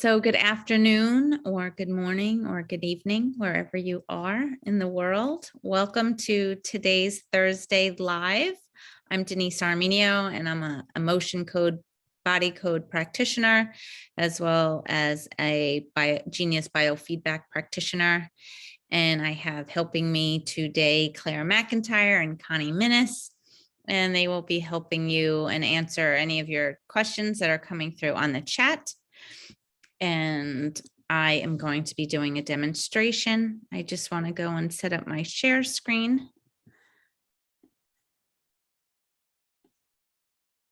So good afternoon or good morning or good evening, wherever you are in the world. Welcome to today's Thursday Live. I'm Denise Armenio, and I'm a motion code, body code practitioner, as well as a Genius biofeedback practitioner. And I have helping me today Claire McIntyre and Connie Minnis, and they will be helping you and answer any of your questions that are coming through on the chat. And I am going to be doing a demonstration. I just want to go and set up my share screen.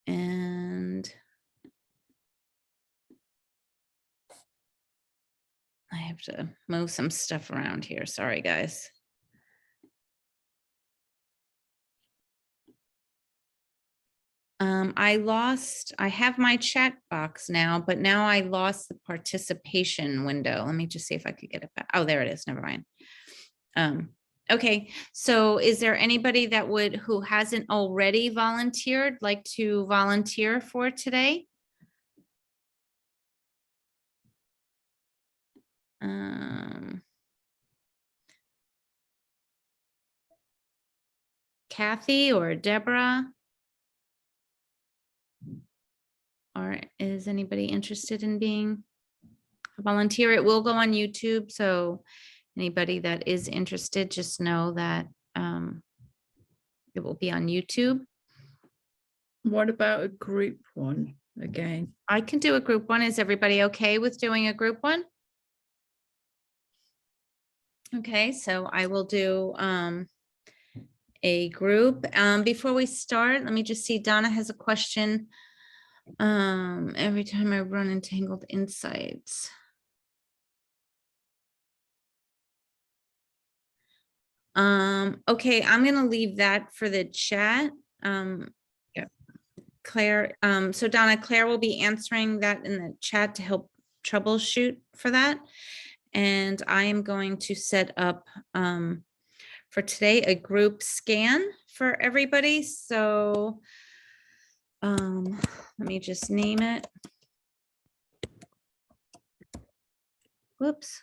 And I have to move some stuff around here. Sorry, guys. I have my chat box now, but now I lost the participation window. Let me just see if I could get it back. Oh, there it is. Never mind. Okay, so is there anybody that who hasn't already volunteered, like to volunteer for today? Kathy or Deborah? Or is anybody interested in being a volunteer? It will go on YouTube, so anybody that is interested, just know that it will be on YouTube. What about a group one again? I can do a group one. Is everybody okay with doing a group one? Okay, so I will do a group. Before we start, let me just see, Donna has a question. Every time I run entangled insights. Okay, I'm gonna leave that for the chat. Yeah. Claire, so Donna, Claire will be answering that in the chat to help troubleshoot for that. And I am going to set up for today a group scan for everybody. So let me just name it. Whoops.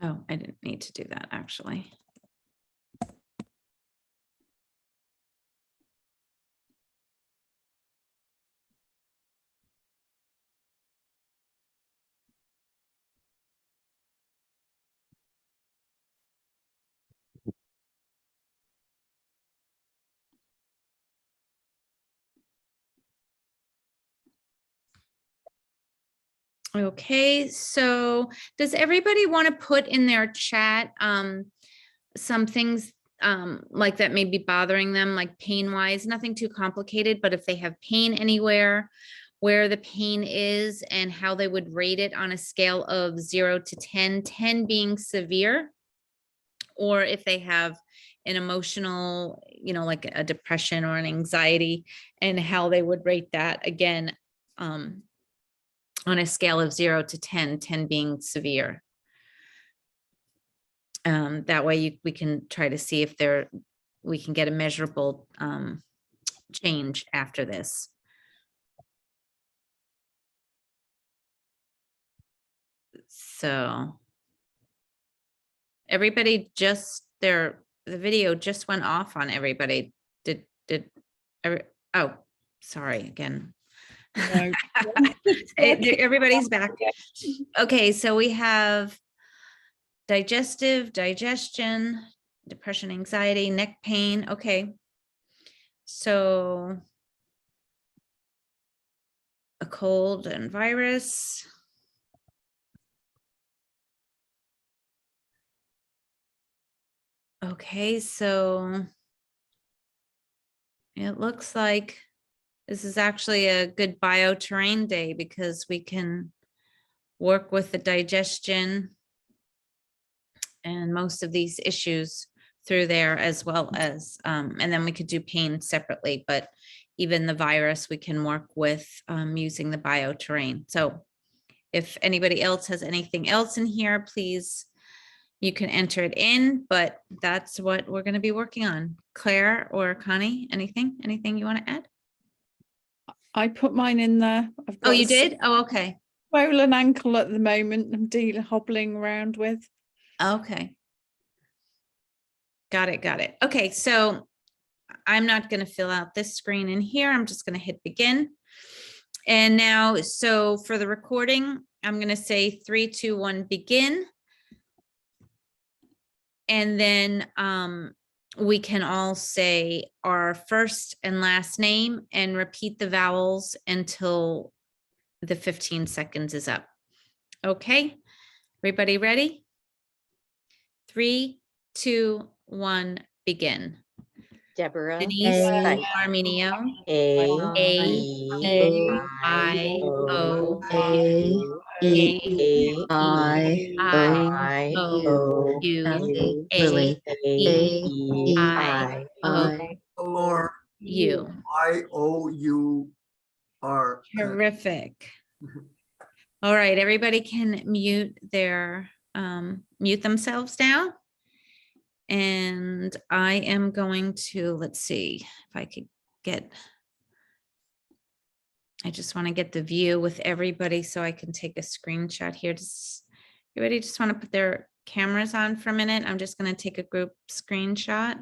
Oh, I didn't need to do that actually. Okay, so does everybody want to put in their chat some things like that may be bothering them, like pain wise, nothing too complicated, but if they have pain anywhere, where the pain is and how they would rate it on a scale of 0 to 10, 10 being severe, or if they have an emotional, like a depression or an anxiety, and how they would rate that again on a scale of 0 to 10, 10 being severe. That way we can try to see if we can get a measurable change after this. So everybody the video just went off on everybody. Oh, sorry again. No. Everybody's back. Okay, so we have digestion, depression, anxiety, neck pain. Okay. So a cold and virus. Okay, so it looks like this is actually a good bioterrain day because we can work with the digestion and most of these issues through there, as well as, and then we could do pain separately, but even the virus we can work with using the bioterrain. So if anybody else has anything else in here, please You can enter it in, but that's what we're going to be working on. Claire or Connie, anything you want to add? I put mine in there. I've Oh, got you did? Oh, okay. swollen ankle at the moment. I'm hobbling around with. Okay. Got it. Okay, so I'm not going to fill out this screen in here. I'm just going to hit begin. And now, so for the recording, I'm going to say 3, 2, 1, begin. And then we can all say our first and last name and repeat the vowels until the 15 seconds is up. Okay, everybody ready? 3, 2, 1, begin. Deborah. Denise A. Armenio. A. O I. O. U Lily. I O U. I-O-U-R. Terrific. All right, everybody can mute themselves now. And I am going to, let's see if I could I just want to get the view with everybody so I can take a screenshot here. Everybody just want to put their cameras on for a minute. I'm just going to take a group screenshot.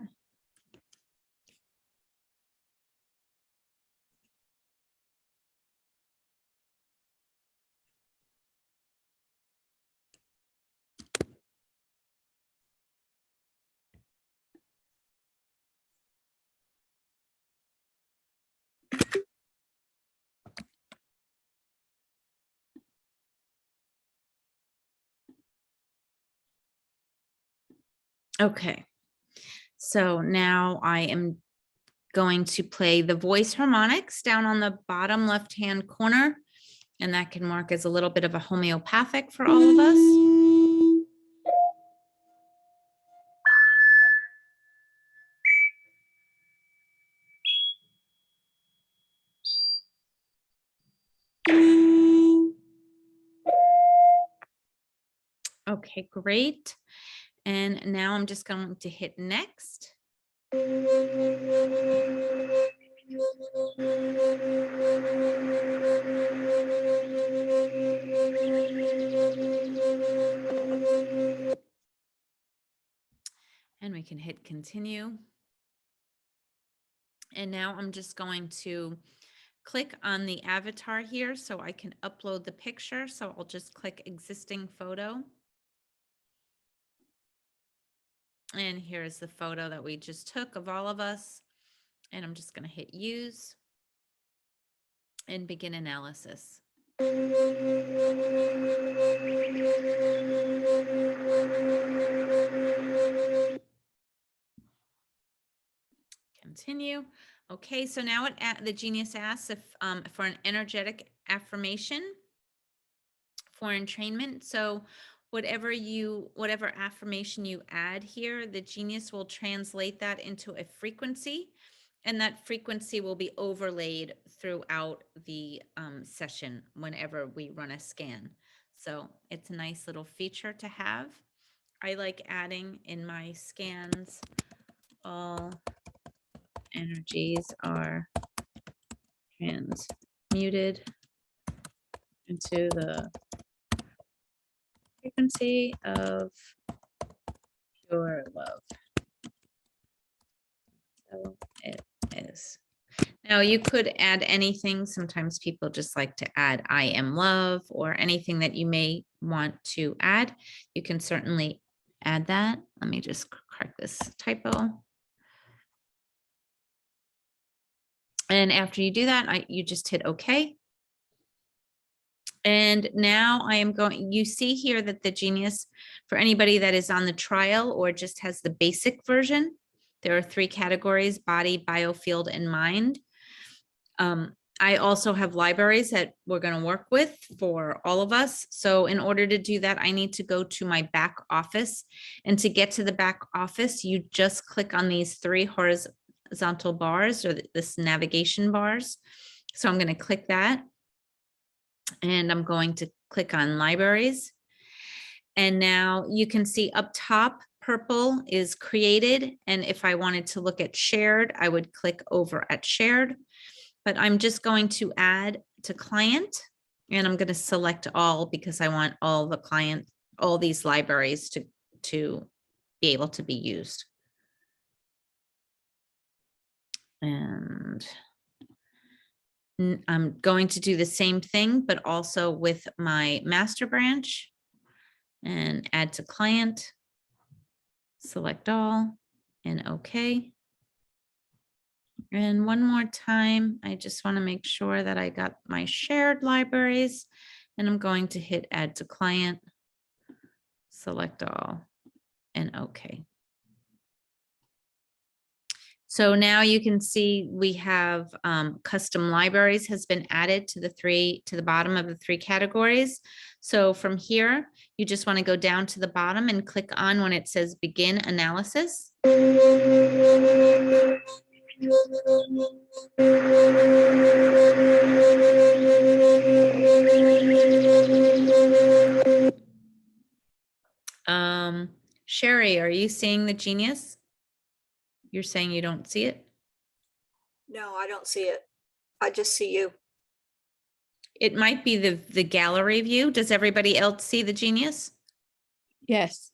Okay, so now I am going to play the voice harmonics down on the bottom left-hand corner, and that can work as a little bit of a homeopathic for all of us. Okay, great. And now I'm just going to hit next. And we can hit continue. And now I'm just going to click on the avatar here so I can upload the picture. So I'll just click existing photo. And here's the photo that we just took of all of us. And I'm just going to hit use and begin analysis. Continue. Okay, so now the genius asks if for an energetic affirmation for entrainment. So whatever affirmation you add here, the genius will translate that into a frequency, and that frequency will be overlaid throughout the session whenever we run a scan. So it's a nice little feature to have. I like adding in my scans, all energies are transmuted into the frequency of pure love. So it is. Now you could add anything. Sometimes people just like to add I am love or anything that you may want to add. You can certainly add that. Let me just correct this typo. And after you do that, you just hit OK. And now I am going, you see here that the genius, for anybody that is on the trial or just has the basic version, there are 3 categories: body, biofield, and mind. I also have libraries that we're going to work with for all of us. So in order to do that, I need to go to my back office. And to get to the back office, you just click on these 3 horizontal bars, or this navigation bars. So I'm going to click that. And I'm going to click on libraries. And now you can see up top, purple is created. And if I wanted to look at shared, I would click over at shared. But I'm just going to add to client, and I'm going to select all because I want all the client, all these libraries to be able to be used. And I'm going to do the same thing, but also with my master branch, and add to client, select all, and OK. And one more time, I just want to make sure that I got my shared libraries, and I'm going to hit add to client, select all, and OK. So now you can see we have custom libraries has been added to the bottom of the 3 categories. So from here, you just want to go down to the bottom and click on when it says begin analysis. Sherry, are you seeing the Genius? You're saying you don't see it? No, I don't see it. I just see you. It might be the gallery view. Does everybody else see the Genius? Yes.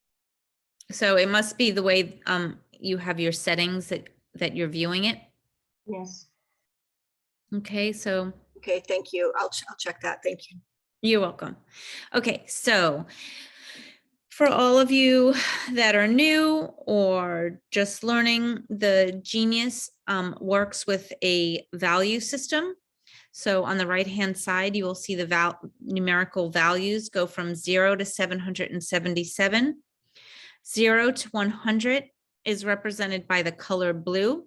So it must be the way you have your settings that you're viewing it. Yes. Okay, so Okay, thank you. I'll check that. Thank you. you're welcome. Okay, so for all of you that are new or just learning, the Genius works with a value system. So on the right-hand side, you will see the numerical values go from 0 to 777. 0 to 100 is represented by the color blue.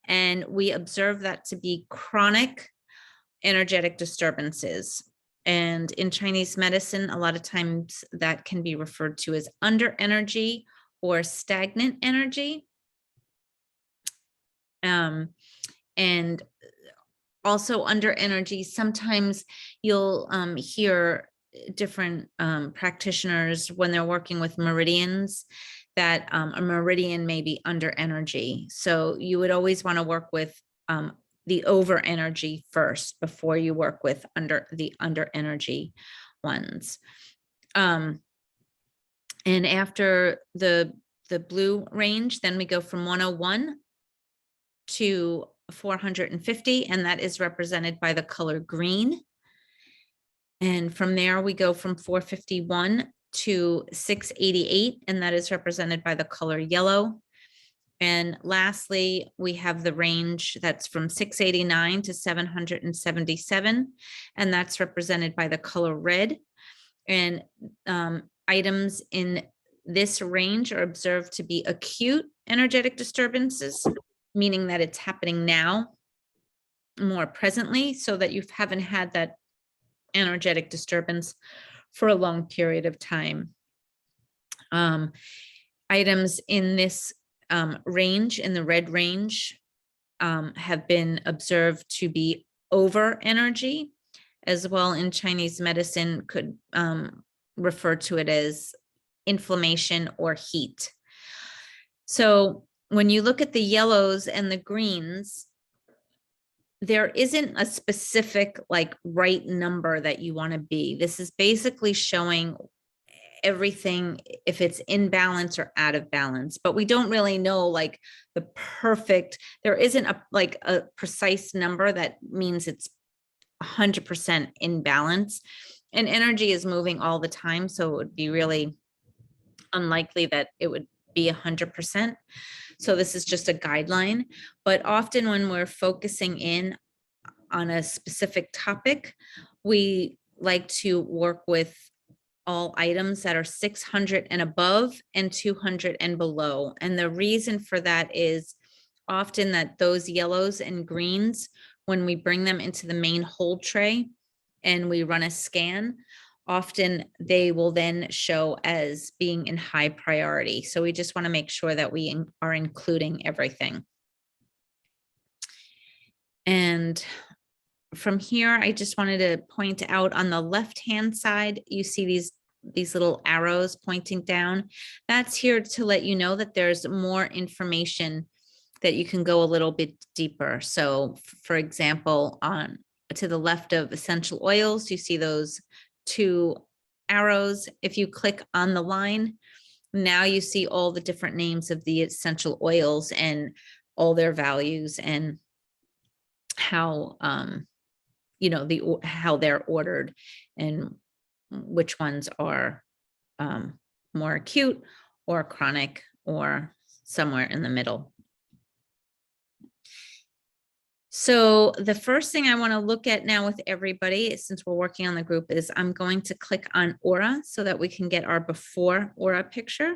And we observe that to be chronic energetic disturbances. And in Chinese medicine, a lot of times that can be referred to as under energy or stagnant energy. And also under energy, sometimes you'll hear different practitioners when they're working with meridians that a meridian may be under energy. So you would always want to work with the over energy first before you work with the under energy ones. And after the blue range, then we go from 101 to 450, and that is represented by the color green. And from there, we go from 451 to 688, and that is represented by the color yellow. And lastly, we have the range that's from 689 to 777, and that's represented by the color red. And items in this range are observed to be acute energetic disturbances, meaning that it's happening now more presently, so that you haven't had that energetic disturbance for a long period of time. Items in this range, in the red range, have been observed to be over energy, as well in Chinese medicine could refer to it as inflammation or heat. So when you look at the yellows and the greens, there isn't a specific like right number that you want to be. This is basically showing everything if it's in balance or out of balance, but we don't really know like the perfect, there isn't a precise number that means it's 100% in balance, and energy is moving all the time. So it would be really unlikely that it would be 100%. So this is just a guideline, but often when we're focusing in on a specific topic, we like to work with all items that are 600 and above and 200 and below. And the reason for that is often that those yellows and greens, when we bring them into the main hold tray and we run a scan, often they will then show as being in high priority. So we just want to make sure that we are including everything. And from here, I just wanted to point out on the left-hand side, you see these these little arrows pointing down. That's here to let you know that there's more information that you can go a little bit deeper. So for example, on to the left of essential oils, you see those two arrows. If you click on the line, now you see all the different names of the essential oils and all their values and how, you know, how they're ordered and which ones are more acute or chronic or somewhere in the middle. So the first thing I want to look at now with everybody, since we're working on the group, is I'm going to click on aura so that we can get our before aura picture.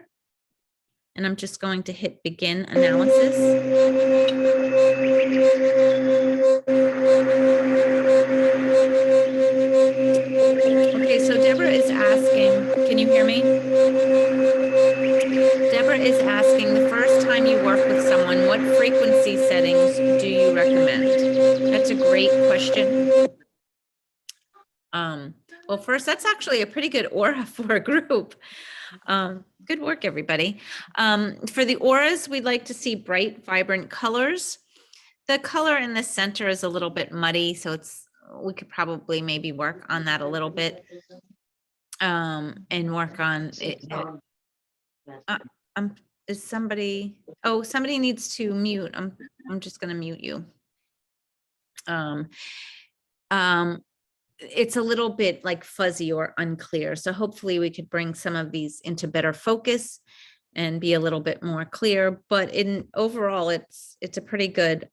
And I'm just going to hit begin analysis. Okay, so Deborah is asking, can you hear me? Deborah is asking, the first time you work with someone, what frequency settings do you recommend? That's a great question. Well, first, that's actually a pretty good aura for a group. Good work, everybody. For the auras, we'd like to see bright, vibrant colors. The color in the center is a little bit muddy, so we could probably maybe work on that a little bit and work on it. Is somebody, oh, somebody needs to mute. I'm just going to mute you. It's a little bit like fuzzy or unclear. So hopefully we could bring some of these into better focus and be a little bit more clear. But in overall, it's a pretty good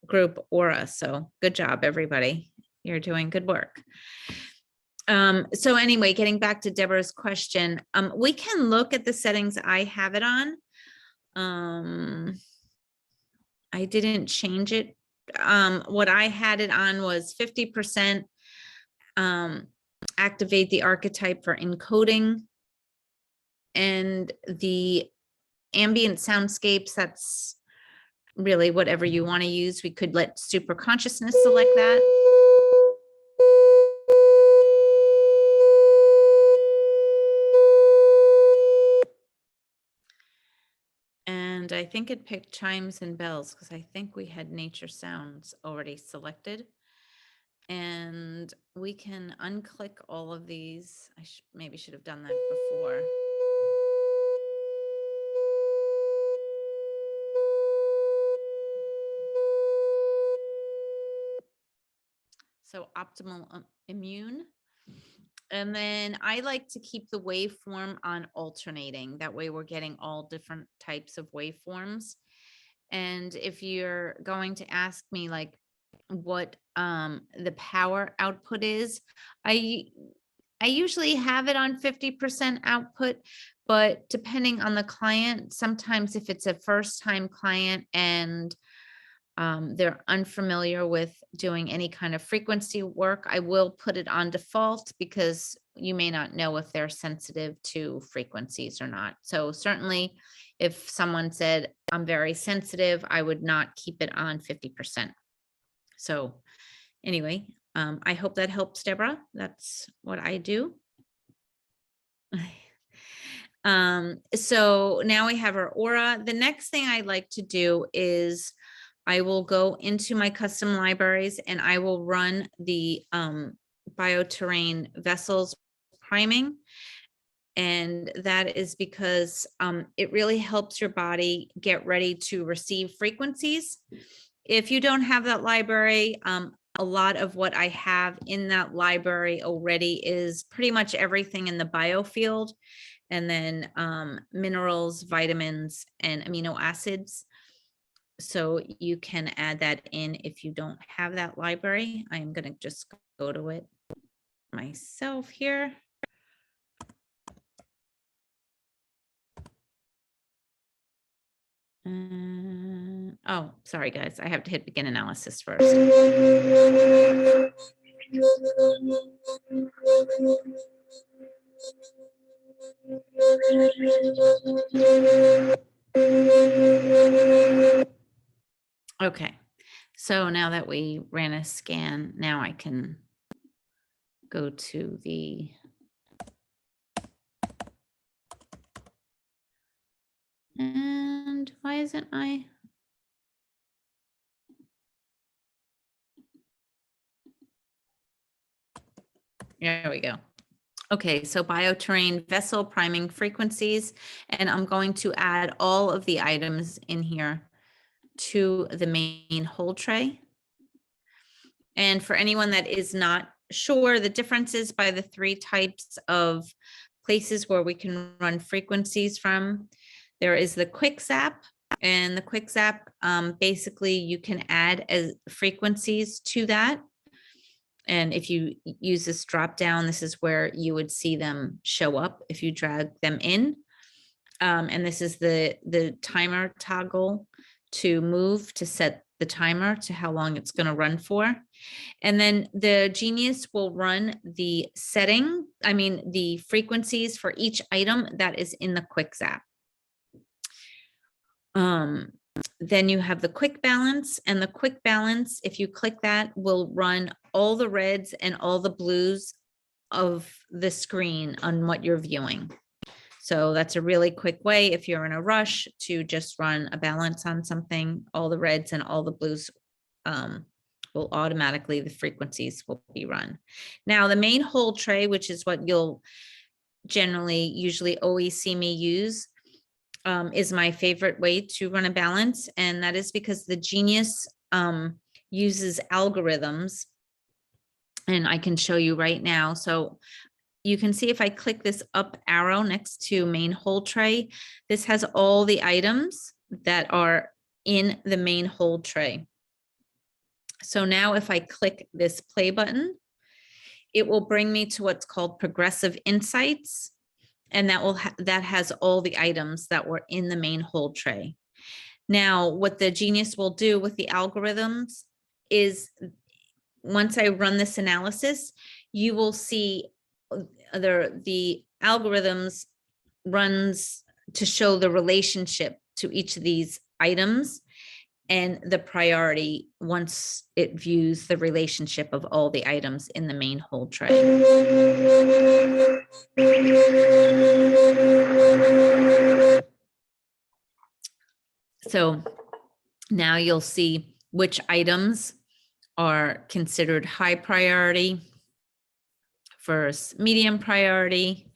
group aura. So good job, everybody. You're doing good work. So anyway, getting back to Deborah's question, we can look at the settings I have it on. I didn't change it. What I had it on was 50% activate the archetype for encoding, and the ambient soundscapes, that's really whatever you want to use. We could let super consciousness select that. And I think it picked chimes and bells because I think we had nature sounds already selected. And we can unclick all of these. I maybe should have done that before. So optimal immune. And then I like to keep the waveform on alternating. That way we're getting all different types of waveforms. And if you're going to ask me like what the power output is, I usually have it on 50% output, but depending on the client, sometimes if it's a first time client and they're unfamiliar with doing any kind of frequency work, I will put it on default because you may not know if they're sensitive to frequencies or not. So certainly if someone said, I'm very sensitive, I would not keep it on 50%. So anyway, I hope that helps, Deborah. That's what I do. So now we have our aura. The next thing I like to do is I will go into my custom libraries and I will run the bioterrain vessels priming. And that is because it really helps your body get ready to receive frequencies. If you don't have that library, a lot of what I have in that library already is pretty much everything in the biofield, and then minerals, vitamins, and amino acids. So you can add that in if you don't have that library. I am going to just go to it myself here. Oh, sorry, guys. I have to hit begin analysis first. Okay, so now that we ran a scan, now I can go to the And why isn't my? There we go. Okay, so bioterrain vessel priming frequencies, and I'm going to add all of the items in here to the main hold tray. And for anyone that is not sure, the differences by the 3 types of places where we can run frequencies from, there is the quick zap, and the quick zap, basically you can add as frequencies to that. And if you use this drop down, this is where you would see them show up if you drag them in. And this is the timer toggle to move to set the timer to how long it's going to run for. And then the Genius will run the the frequencies for each item that is in the quick zap. Then you have the quick balance, and the quick balance, if you click that, will run all the reds and all the blues of the screen on what you're viewing. So that's a really quick way if you're in a rush to just run a balance on something. All the reds and all the blues will automatically, the frequencies will be run. Now the main hold tray, which is what you'll usually always see me use, is my favorite way to run a balance. And that is because the Genius uses algorithms, and I can show you right now. So you can see if I click this up arrow next to main hold tray, this has all the items that are in the main hold tray. So now if I click this play button, it will bring me to what's called Progressive Insights. And that has all the items that were in the main hold tray. Now, what the Genius will do with the algorithms is once I run this analysis, you will see the algorithms runs to show the relationship to each of these items and the priority once it views the relationship of all the items in the main hold tray. So now you'll see which items are considered high priority versus medium priority,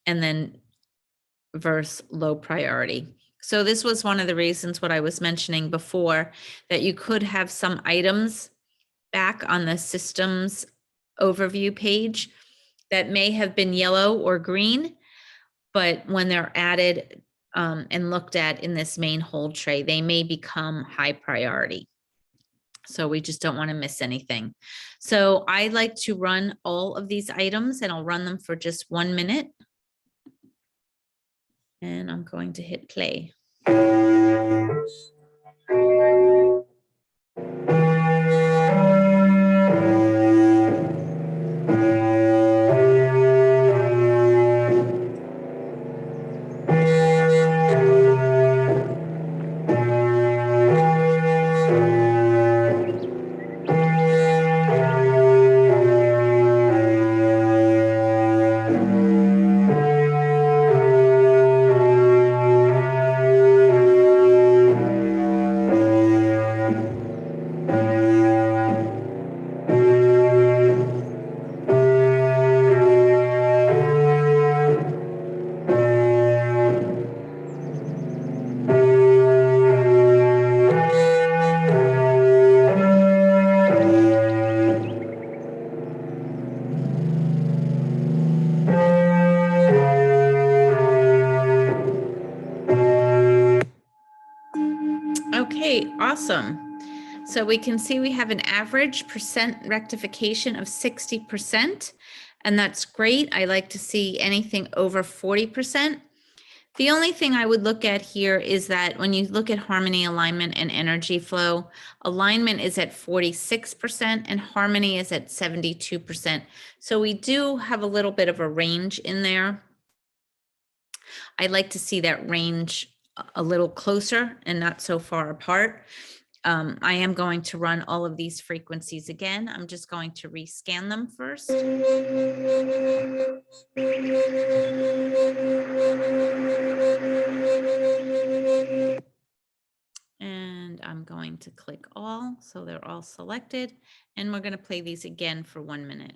and then versus low priority. So this was one of the reasons what I was mentioning before, that you could have some items back on the systems overview page that may have been yellow or green, but when they're added and looked at in this main hold tray, they may become high priority. So we just don't want to miss anything. So I like to run all of these items, and I'll run them for just 1 minute. And I'm going to hit play. Okay, awesome. So we can see we have an average percent rectification of 60%, and that's great. I like to see anything over 40%. The only thing I would look at here is that when you look at harmony, alignment, and energy flow, alignment is at 46% and harmony is at 72%. So we do have a little bit of a range in there. I like to see that range a little closer and not so far apart. I am going to run all of these frequencies again. I'm just going to rescan them first. And I'm going to click all, so they're all selected. And we're going to play these again for 1 minute.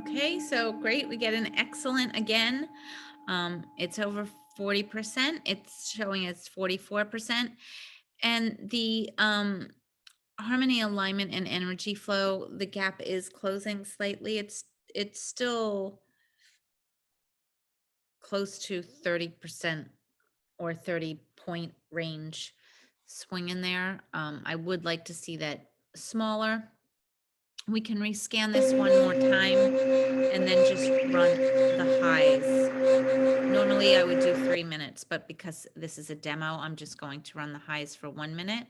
Okay, so great. We get an excellent again. It's over 40%. It's showing it's 44%. And the harmony, alignment, and energy flow, the gap is closing slightly. It's still close to 30% or 30-point range swing in there. I would like to see that smaller. We can rescan this one more time and then just run the highs. Normally I would do 3 minutes, but because this is a demo, I'm just going to run the highs for 1 minute.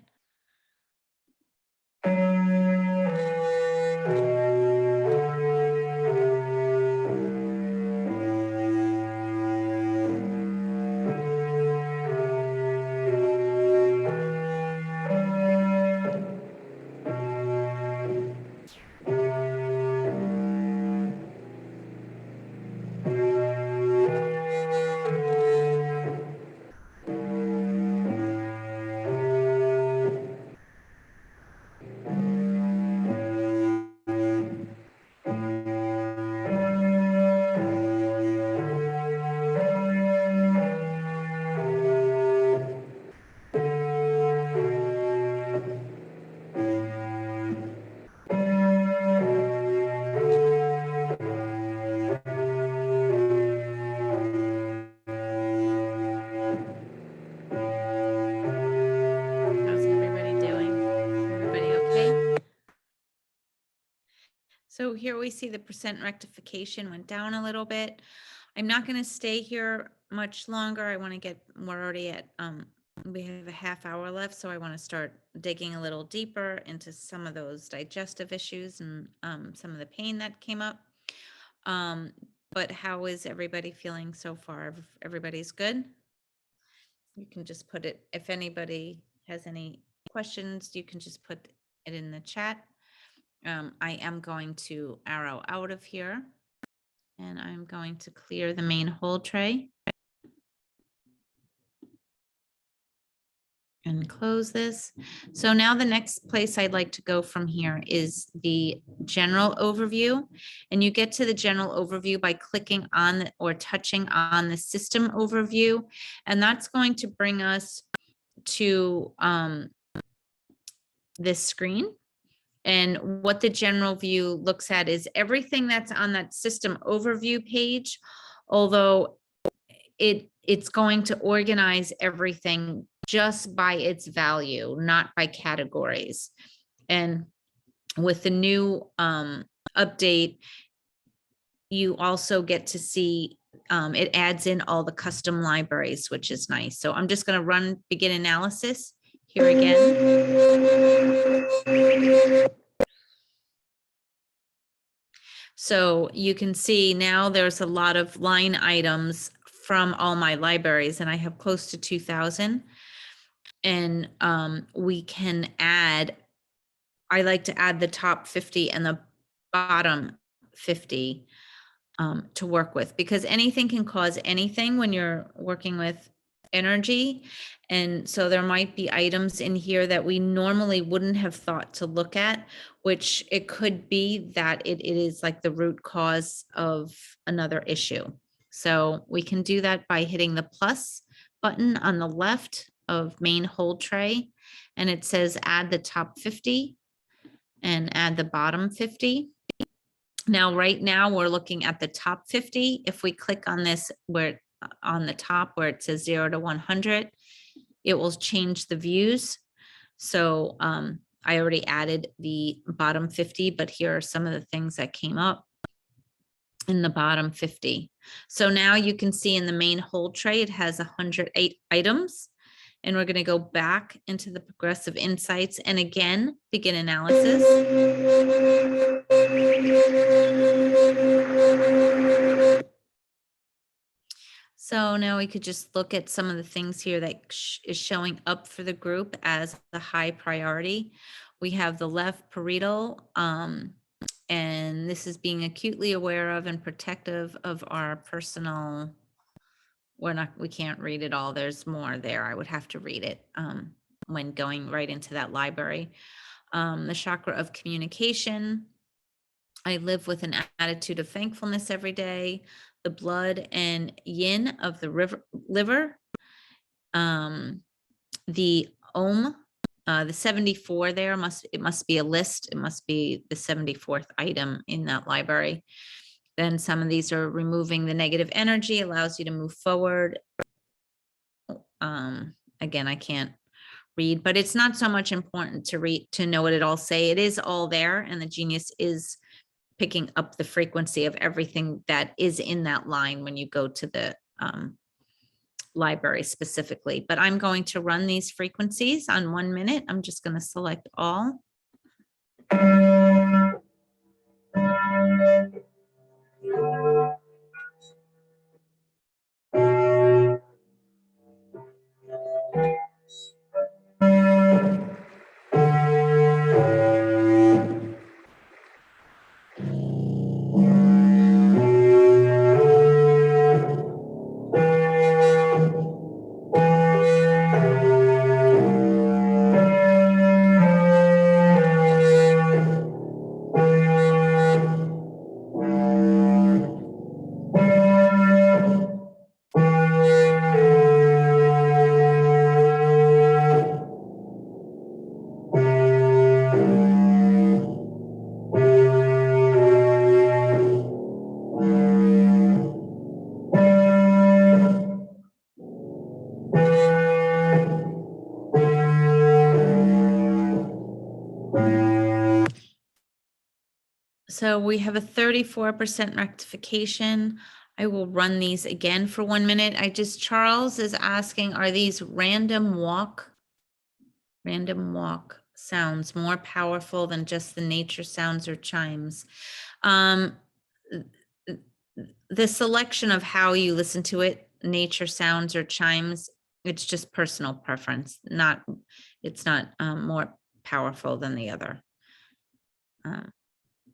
How's everybody doing? Everybody okay? So here we see the percent rectification went down a little bit. I'm not going to stay here much longer. I want to get, we're already at, we have a half hour left, so I want to start digging a little deeper into some of those digestive issues and some of the pain that came up. But how is everybody feeling so far? Everybody's good? You can just put it, if anybody has any questions, you can just put it in the chat. I am going to arrow out of here and I'm going to clear the main hold tray and close this. So now the next place I'd like to go from here is the general overview. And you get to the general overview by clicking on or touching on the system overview. And that's going to bring us to this screen. And what the general view looks at is everything that's on that system overview page, although it's going to organize everything just by its value, not by categories. And with the new update, you also get to see it adds in all the custom libraries, which is nice. So I'm just going to run begin analysis here again. So you can see now there's a lot of line items from all my libraries, and I have close to 2,000. And we can add, I like to add the top 50 and the bottom 50 to work with, because anything can cause anything when you're working with energy. And so there might be items in here that we normally wouldn't have thought to look at, which it could be that it is like the root cause of another issue. So we can do that by hitting the plus button on the left of main hold tray. And it says add the top 50 and add the bottom 50. Now, right now, we're looking at the top 50. If we click on this where on the top where it says 0 to 100, it will change the views. So I already added the bottom 50, but here are some of the things that came up in the bottom 50. So now you can see in the main hold tray, it has 108 items. And we're going to go back into the progressive insights and again, begin analysis. So now we could just look at some of the things here that is showing up for the group as the high priority. We have the left parietal, and this is being acutely aware of and protective of our personal. We can't read it all. There's more there. I would have to read it when going right into that library. The chakra of communication. I live with an attitude of thankfulness every day. The blood and yin of the liver. The Om, the 74 there it must be a list. It must be the 74th item in that library. Then some of these are removing the negative energy, allows you to move forward. Again, I can't read, but it's not so much important to read to know what it all say. It is all there, and the genius is picking up the frequency of everything that is in that line when you go to the library specifically. But I'm going to run these frequencies on 1 minute. I'm just going to select all. So we have a 34% rectification. I will run these again for 1 minute. Charles is asking, are these random walk sounds more powerful than just the nature sounds or chimes? The selection of how you listen to it, nature sounds or chimes, it's just personal preference. It's not more powerful than the other.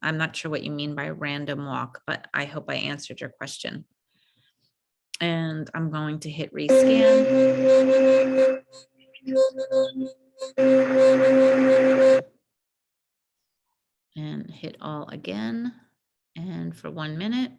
I'm not sure what you mean by random walk, but I hope I answered your question. And I'm going to hit rescan. And hit all again. And for 1 minute.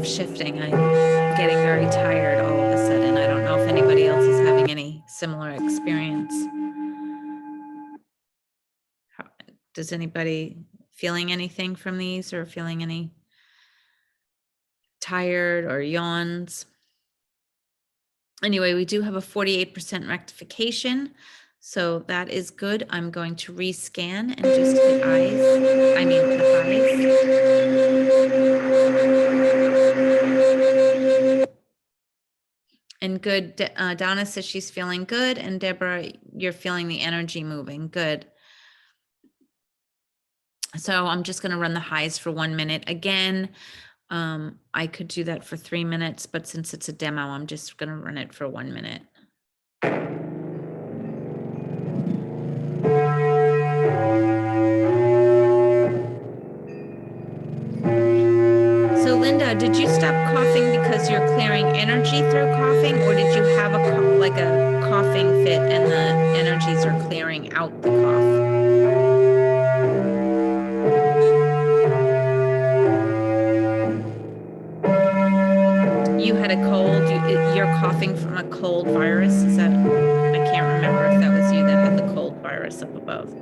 Shifting. I'm getting very tired all of a sudden. I don't know if anybody else is having any similar experience. Does anybody feeling anything from these or feeling any tired or yawns? Anyway, we do have a 48% rectification, so that is good. I'm going to rescan and just hit eyes. I mean the highs. And good. Donna says she's feeling good, and Deborah, you're feeling the energy moving. Good. So I'm just going to run the highs for 1 minute. Again, I could do that for 3 minutes, but since it's a demo, I'm just going to run it for 1 minute. So Linda, did you stop coughing because you're clearing energy through coughing, or did you have a like a coughing fit and the energies are clearing out the cough? You had a cold, you're coughing from a cold virus. Is that, I can't remember if that was you that had the cold virus up above.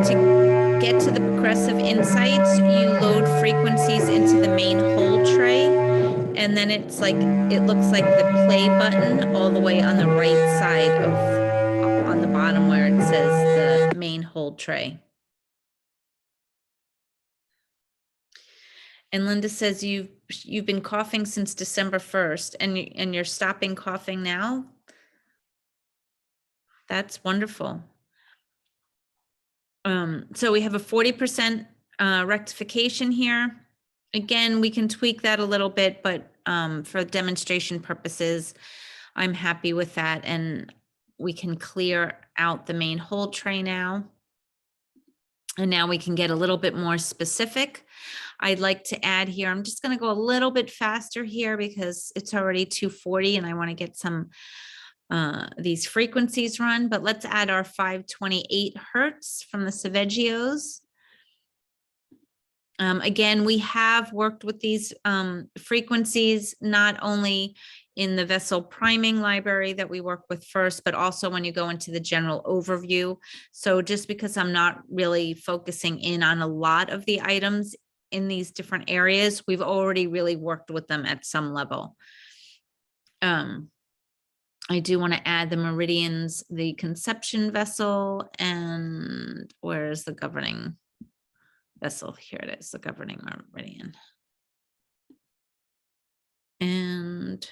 To get to the progressive insights, you load frequencies into the main hold tray. And then it's like, it looks like the play button all the way on the right side of, on the bottom where it says the main hold tray. And Linda says you've been coughing since December 1st and you're stopping coughing now. That's wonderful. So we have a 40% rectification here. Again, we can tweak that a little bit, but for demonstration purposes, I'm happy with that. And we can clear out the main hold tray now. And now we can get a little bit more specific. I'd like to add here, I'm just going to go a little bit faster here because it's already 2:40 and I want to get some these frequencies run, but let's add our 528 hertz from the Saveggios. Again, we have worked with these frequencies, not only in the vessel priming library that we work with first, but also when you go into the general overview. So just because I'm not really focusing in on a lot of the items in these different areas, we've already really worked with them at some level. I do want to add the meridians, the conception vessel, and where's the governing vessel? Here it is, the governing meridian. And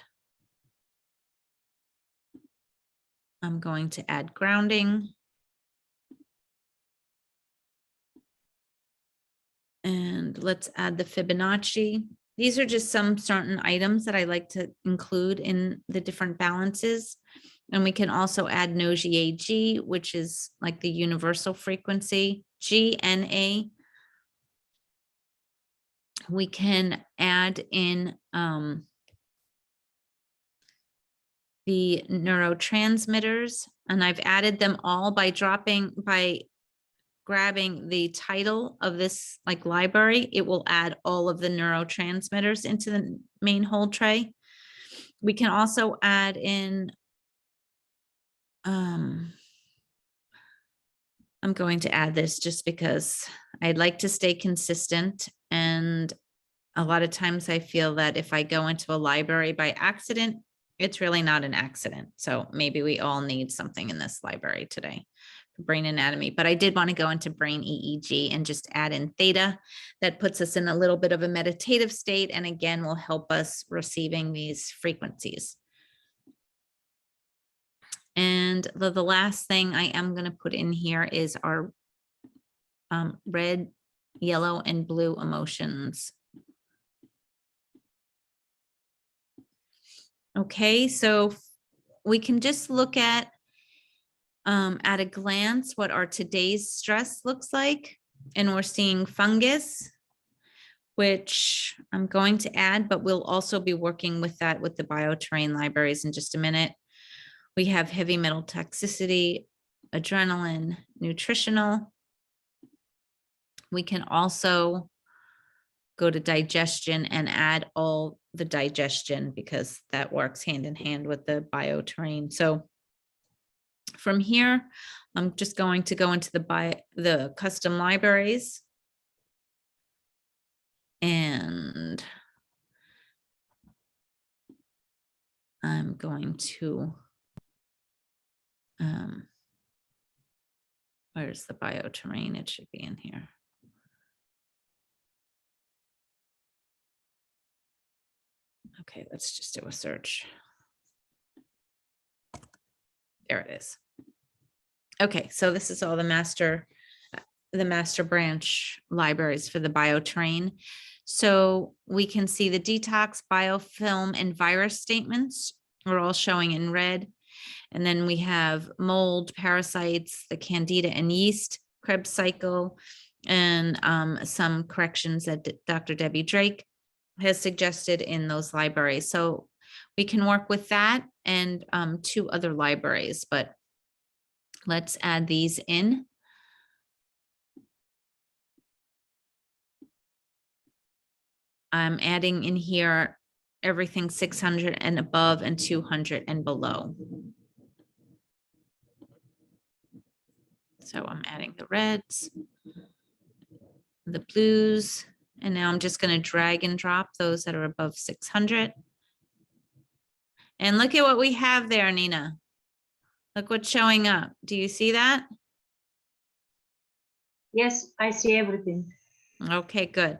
I'm going to add grounding. And let's add the Fibonacci. These are just some certain items that I like to include in the different balances. And we can also add Nogier G, which is like the universal frequency, GNA. We can add in the neurotransmitters, and I've added them all by grabbing the title of this like library. It will add all of the neurotransmitters into the main hold tray. We can also add in, I'm going to add this just because I'd like to stay consistent. And a lot of times I feel that if I go into a library by accident, it's really not an accident. So maybe we all need something in this library today. Brain anatomy, but I did want to go into brain EEG and just add in theta. That puts us in a little bit of a meditative state, and again will help us receiving these frequencies. And the last thing I am going to put in here is our red, yellow, and blue emotions. Okay, so we can just look at a glance what our today's stress looks like. And we're seeing fungus, which I'm going to add, but we'll also be working with that with the bioterrain libraries in just a minute. We have heavy metal toxicity, adrenaline, nutritional. We can also go to digestion and add all the digestion because that works hand in hand with the bioterrain. So from here, I'm just going to go into the custom libraries. And I'm going to, where's the bioterrain? It should be in here. Okay, let's just do a search. There it is. Okay, so this is all the master branch libraries for the bioterrain. So we can see the detox, biofilm, and virus statements are all showing in red. And then we have mold, parasites, the candida and yeast, Krebs cycle, and some corrections that Dr. Debbie Drake has suggested in those libraries. So we can work with that and 2 other libraries, but let's add these in. I'm adding in here everything 600 and above and 200 and below. So I'm adding the reds, the blues, and now I'm just going to drag and drop those that are above 600. And look at what we have there, Nina. Look what's showing up. Do you see that? Yes, I see everything. Okay, good.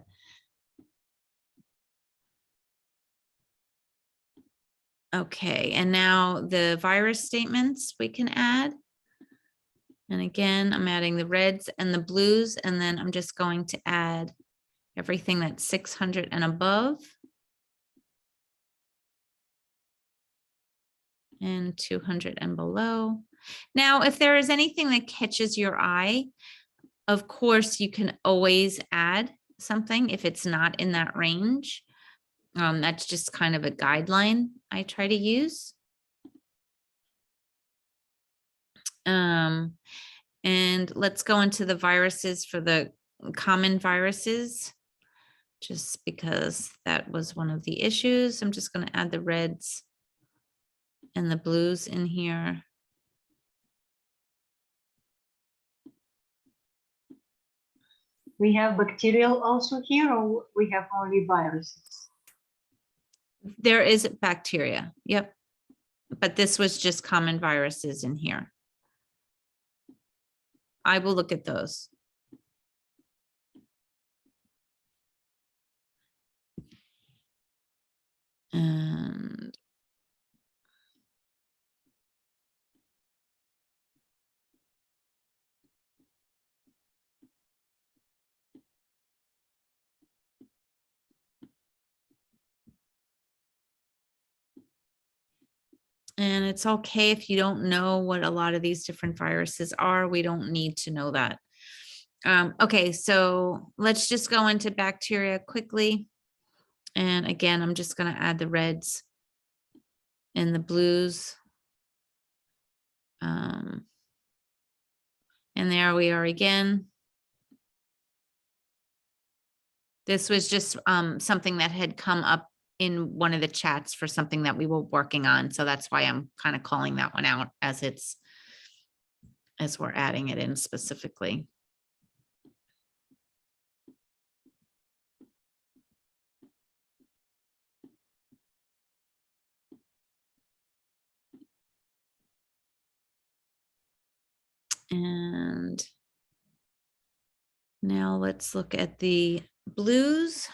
Okay, and now the virus statements we can add. And again, I'm adding the reds and the blues, and then I'm just going to add everything that's 600 and above. And 200 and below. Now, if there is anything that catches your eye, of course, you can always add something if it's not in that range. That's just kind of a guideline I try to use. And let's go into the viruses for the common viruses, just because that was one of the issues. I'm just going to add the reds and the blues in here. We have bacterial also here, or we have only viruses? There is bacteria. Yep. But this was just common viruses in here. I will look at those. And it's okay if you don't know what a lot of these different viruses are. We don't need to know that. Okay, so let's just go into bacteria quickly. And again, I'm just going to add the reds and the blues. And there we are again. This was just something that had come up in one of the chats for something that we were working on. So that's why I'm kind of calling that one out as we're adding it in specifically. And now let's look at the blues.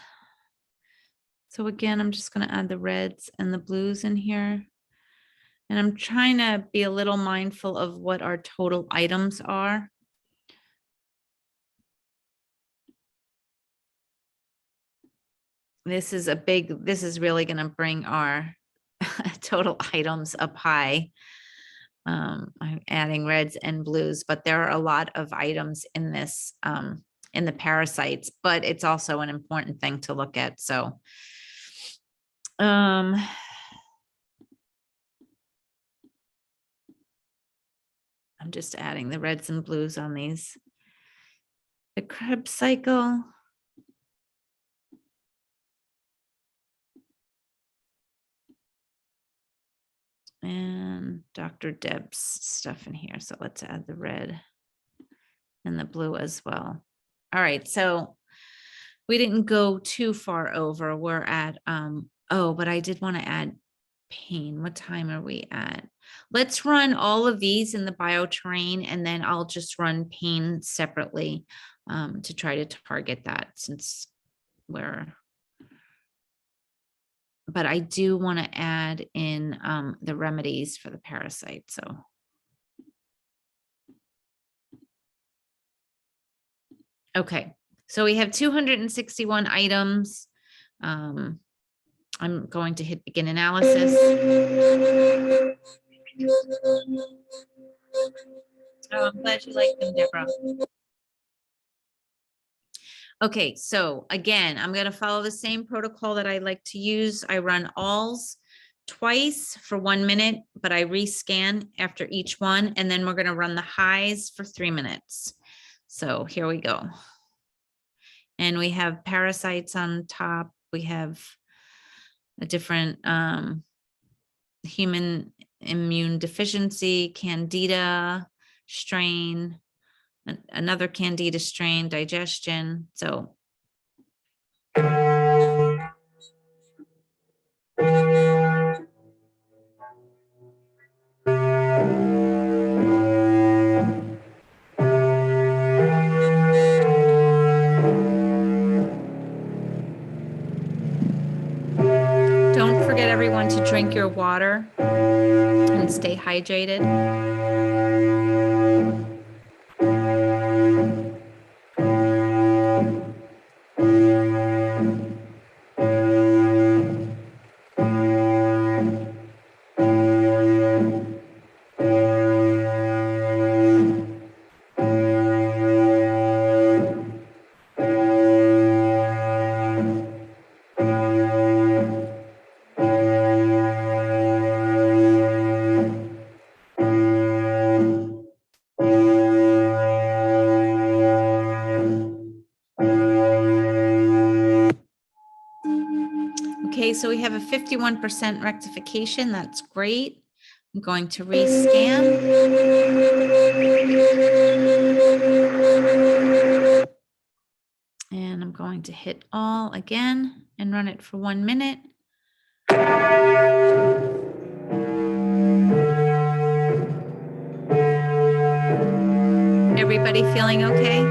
So again, I'm just going to add the reds and the blues in here. And I'm trying to be a little mindful of what our total items are. This is really going to bring our total items up high. I'm adding reds and blues, but there are a lot of items in this, in the parasites, but it's also an important thing to look at. So, I'm just adding the reds and blues on these. The Krebs cycle. And Dr. Deb's stuff in here. So let's add the red and the blue as well. All right, so we didn't go too far over. We're at, oh, but I did want to add pain. What time are we at? Let's run all of these in the bioterrain, and then I'll just run pain separately to try to target that since but I do want to add in the remedies for the parasite. So. Okay, so we have 261 items. I'm going to hit begin analysis. Oh, I'm glad you like them, Deborah. Okay, so again, I'm going to follow the same protocol that I like to use. I run alls twice for 1 minute, but I rescan after each one, and then we're going to run the highs for 3 minutes. So here we go. And we have parasites on top. We have a different human immune deficiency, candida strain, another candida strain, digestion. So don't forget, everyone, to drink your water and stay hydrated. Okay, so we have a 51% rectification. That's great. I'm going to rescan. And I'm going to hit all again and run it for 1 minute. Everybody feeling okay?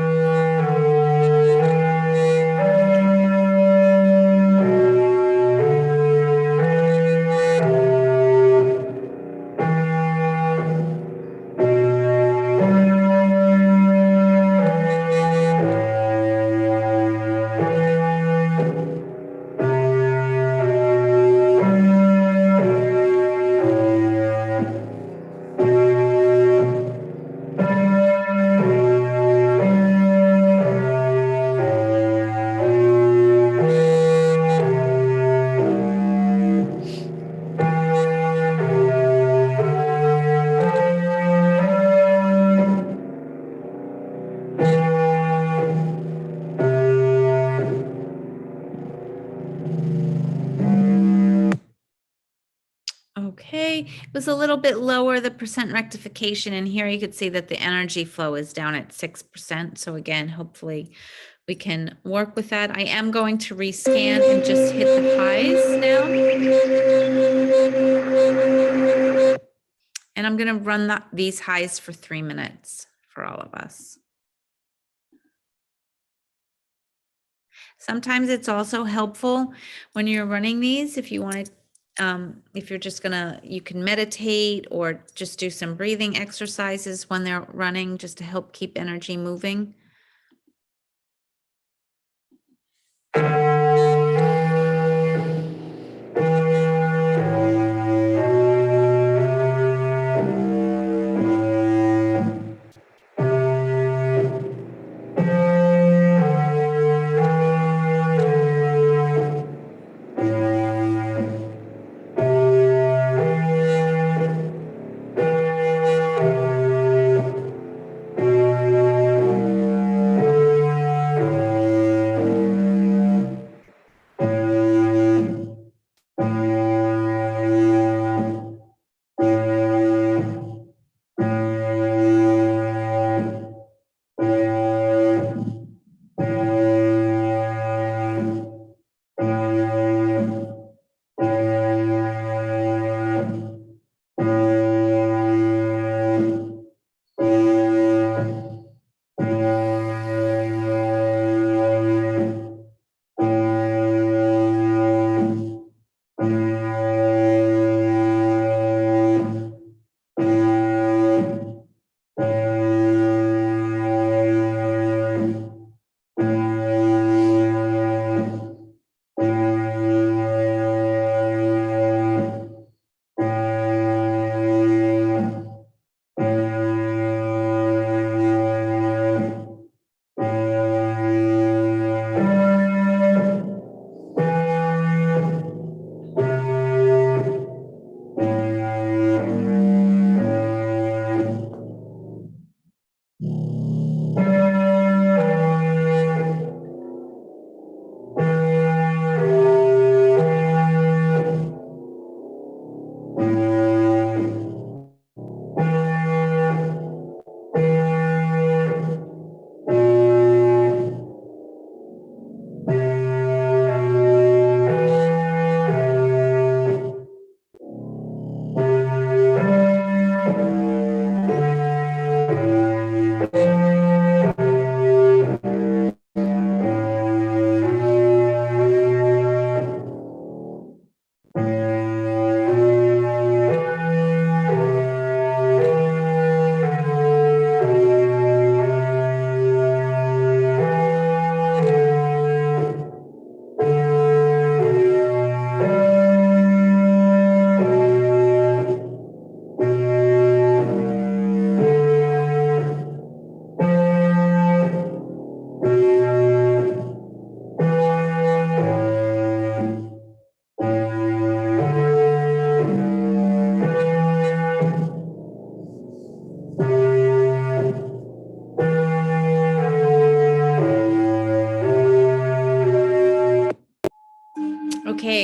Okay, it was a little bit lower, the percent rectification, and here you could see that the energy flow is down at 6%. So again, hopefully we can work with that. I am going to rescan and just hit the highs now. And I'm going to run these highs for 3 minutes for all of us. Sometimes it's also helpful when you're running these, if you want to, if you're just gonna, you can meditate or just do some breathing exercises when they're running, just to help keep energy moving.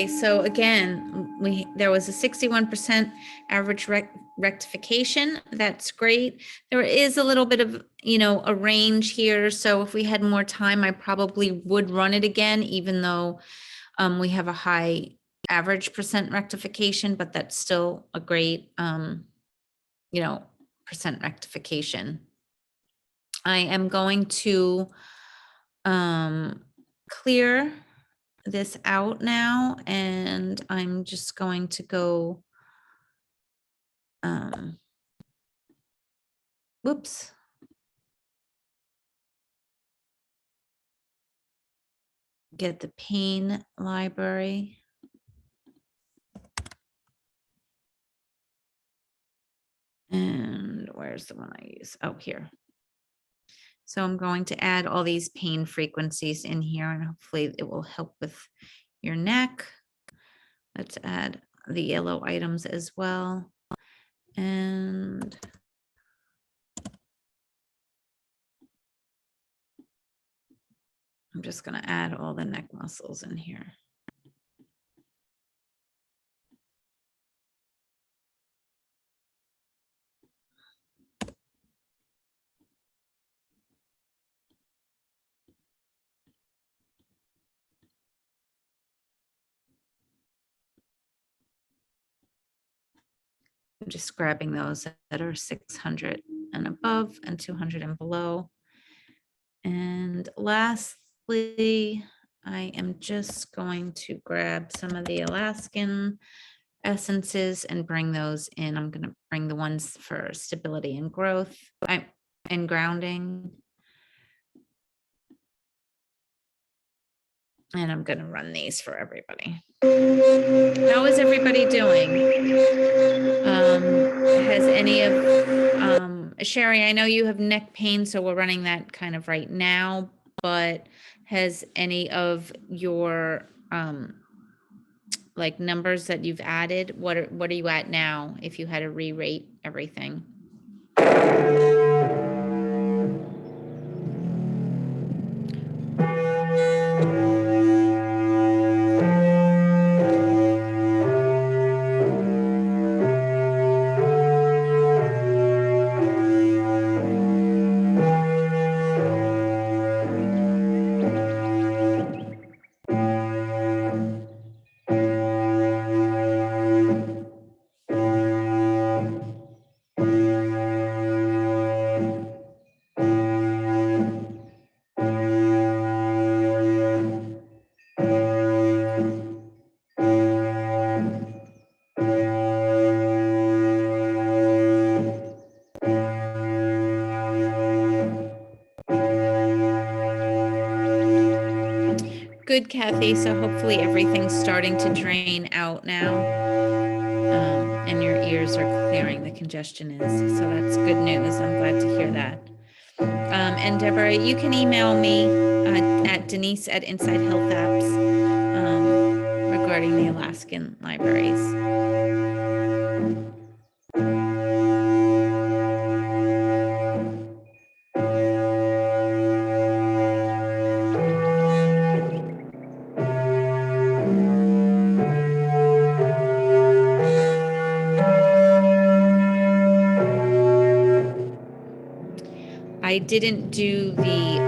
Okay, so again, there was a 61% average rectification. That's great. There is a little bit of, a range here. So if we had more time, I probably would run it again, even though we have a high average percent rectification, but that's still a great, percent rectification. I am going to clear this out now, and I'm just going to go, whoops. Get the pain library. And where's the one I use? Oh, here. So I'm going to add all these pain frequencies in here, and hopefully it will help with your neck. Let's add the yellow items as well. And I'm just going to add all the neck muscles in here. I'm just grabbing those that are 600 and above and 200 and below. And lastly, I am just going to grab some of the Alaskan essences and bring those in. I'm going to bring the ones for stability and growth and grounding. And I'm going to run these for everybody. How is everybody doing? Has any of, Sherry, I know you have neck pain, so we're running that kind of right now, but has any of your, like numbers that you've added, what are you at now if you had to re-rate everything? Good, Kathy. So hopefully everything's starting to drain out now, and your ears are clearing, the congestion is. So that's good news. I'm glad to hear that. And Deborah, you can email me at Denise at Inside Health Apps regarding the Alaskan libraries. I didn't do the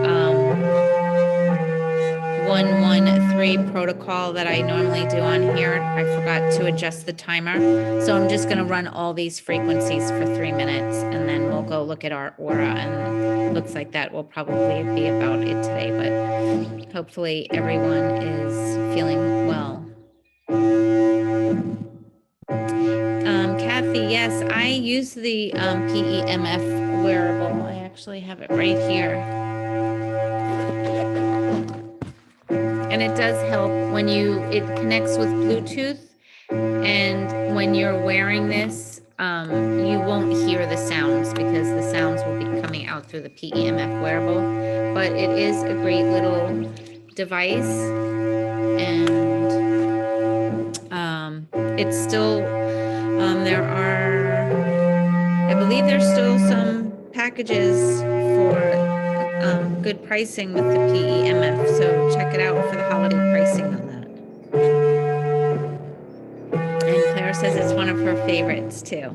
113 protocol that I normally do on here. I forgot to adjust the timer. So I'm just going to run all these frequencies for 3 minutes, and then we'll go look at our aura, and looks like that will probably be about it today, but hopefully everyone is feeling well. Kathy, yes, I use the PEMF wearable. I actually have it right here. And it does help when it connects with Bluetooth. And when you're wearing this, you won't hear the sounds because the sounds will be coming out through the PEMF wearable. But it is a great little device. And it's still, I believe there's still some packages for good pricing with the PEMF. So check it out for the holiday pricing on that. Claire says it's one of her favorites too.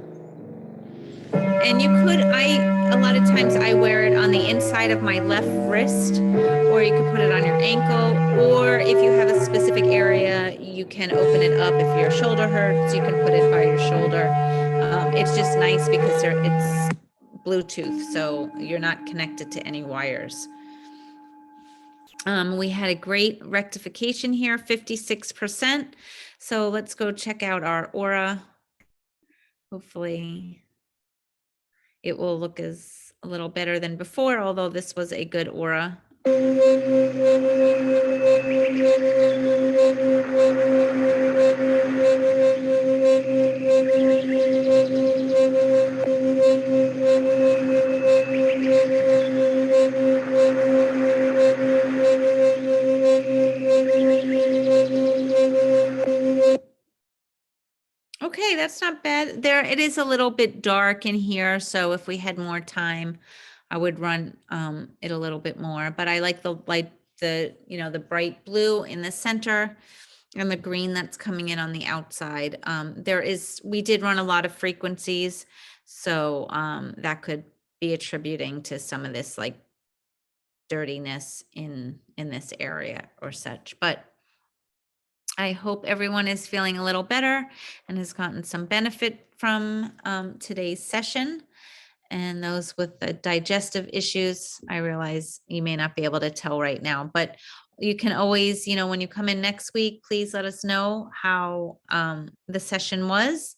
And you could, a lot of times I wear it on the inside of my left wrist, or you could put it on your ankle, or if you have a specific area, you can open it up. If your shoulder hurts, you can put it by your shoulder. It's just nice because it's Bluetooth, so you're not connected to any wires. We had a great rectification here, 56%. So let's go check out our aura. Hopefully it will look as a little better than before, although this was a good aura. Okay, that's not bad. There, it is a little bit dark in here, so if we had more time, I would run it a little bit more. But I like the the bright blue in the center and the green that's coming in on the outside. We did run a lot of frequencies, so that could be attributing to some of this like dirtiness in this area or such. But I hope everyone is feeling a little better and has gotten some benefit from today's session. And those with the digestive issues, I realize you may not be able to tell right now, but you can always, when you come in next week, please let us know how the session was,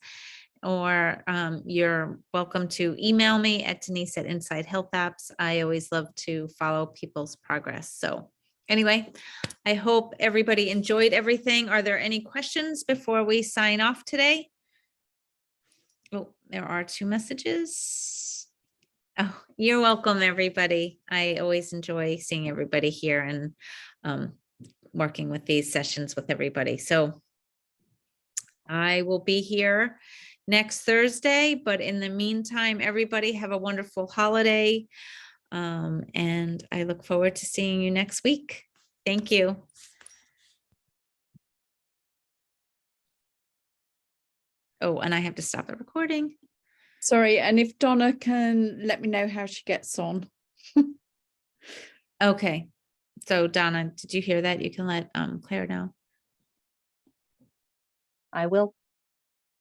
or you're welcome to email me at Denise at Inside Health Apps. I always love to follow people's progress. So anyway, I hope everybody enjoyed everything. Are there any questions before we sign off today? Oh, there are 2 messages. Oh, you're welcome, everybody. I always enjoy seeing everybody here and working with these sessions with everybody. So I will be here next Thursday, but in the meantime, everybody have a wonderful holiday. And I look forward to seeing you next week. Thank you. Oh, and I have to stop the recording. Sorry, and if Donna can let me know how she gets on. Okay. So Donna, did you hear that? You can let Claire know. I will.